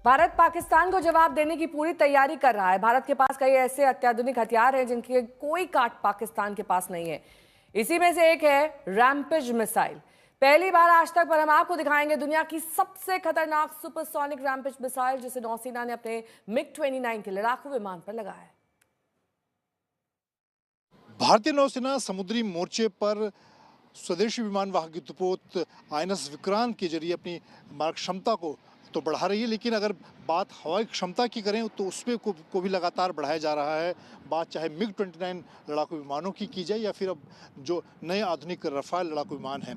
भारत पाकिस्तान को जवाब देने की पूरी तैयारी कर रहा है। भारत के पास कई ऐसे अत्याधुनिक हथियार हैं जिनकी कोई काट पाकिस्तान के पास नहीं है। इसी में से एक है रैम्पेज मिसाइल। पहली बार आज तक पर हम आपको दिखाएंगे दुनिया की सबसे खतरनाक सुपरसोनिक रैम्पेज मिसाइल, जिसे नौसेना ने अपने MiG-29 के लड़ाकू विमान पर लगाया है। भारतीय नौसेना समुद्री मोर्चे पर स्वदेशी विमान वाहक युद्धपोत INS विक्रांत के जरिए अपनी मारक क्षमता को तो बढ़ा रही है, लेकिन अगर बात हवाई क्षमता की करें तो उसमें को भी लगातार बढ़ाया जा रहा है। बात चाहे MiG-29 लड़ाकू विमानों की जाए या फिर अब जो नए आधुनिक रफाल लड़ाकू विमान हैं।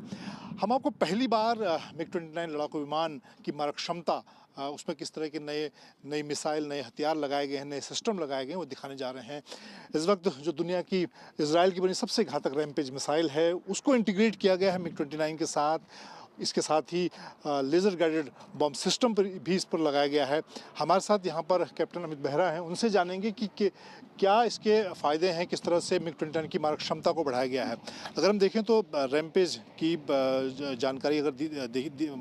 हम आपको पहली बार MiG-29 लड़ाकू विमान की मारक क्षमता, उसमें किस तरह के नई मिसाइल, नए हथियार लगाए गए हैं, नए सिस्टम लगाए गए हैं, वो दिखाने जा रहे हैं। इस वक्त जो दुनिया की इजराइल की बनी सबसे घातक रैम्पेज मिसाइल है, उसको इंटीग्रेट किया गया है MiG-29 के साथ। इसके साथ ही लेज़र गाइडेड बॉम्ब सिस्टम पर भी इस पर लगाया गया है। हमारे साथ यहाँ पर कैप्टन अमित बेहरा हैं, उनसे जानेंगे कि क्या इसके फ़ायदे हैं, किस तरह से MiG-29 की मारक क्षमता को बढ़ाया गया है। अगर हम देखें तो रैम्पेज की जानकारी अगर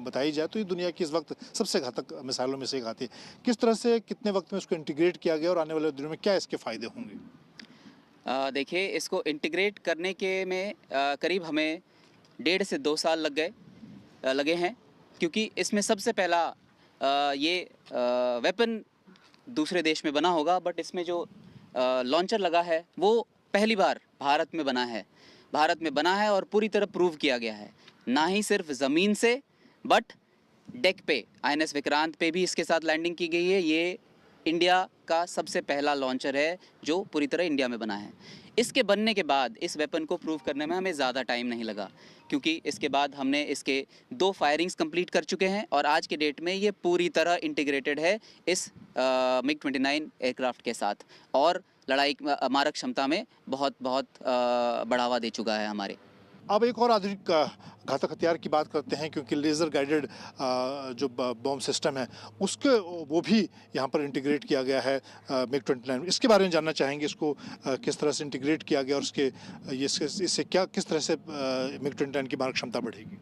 बताई जाए तो ये दुनिया की इस वक्त सबसे घातक मिसाइलों में से एक आती है। किस तरह से कितने वक्त में इसको इंटीग्रेट किया गया और आने वाले दिनों में क्या इसके फ़ायदे होंगे? देखिए, इसको इंटीग्रेट करने के में करीब हमें 1.5 से 2 साल लगे हैं, क्योंकि इसमें सबसे पहला ये वेपन दूसरे देश में बना होगा, बट इसमें जो लॉन्चर लगा है वो पहली बार भारत में बना है और पूरी तरह प्रूव किया गया है। ना ही सिर्फ ज़मीन से बट डेक पे INS विक्रांत पे भी इसके साथ लैंडिंग की गई है। ये इंडिया का सबसे पहला लॉन्चर है जो पूरी तरह इंडिया में बना है। इसके बनने के बाद इस वेपन को प्रूव करने में हमें ज़्यादा टाइम नहीं लगा, क्योंकि इसके बाद हमने इसके 2 फायरिंग्स कंप्लीट कर चुके हैं और आज के डेट में ये पूरी तरह इंटीग्रेटेड है इस MiG-29 एयरक्राफ्ट के साथ और लड़ाई मारक क्षमता में बहुत बढ़ावा दे चुका है हमारे। अब एक और आधुनिक घातक हथियार की बात करते हैं, क्योंकि लेज़र गाइडेड जो बॉम्ब सिस्टम है उसके वो भी यहाँ पर इंटीग्रेट किया गया है MiG-29। इसके बारे में जानना चाहेंगे, इसको किस तरह से इंटीग्रेट किया गया और इससे क्या किस तरह से MiG-29 की मारक क्षमता बढ़ेगी?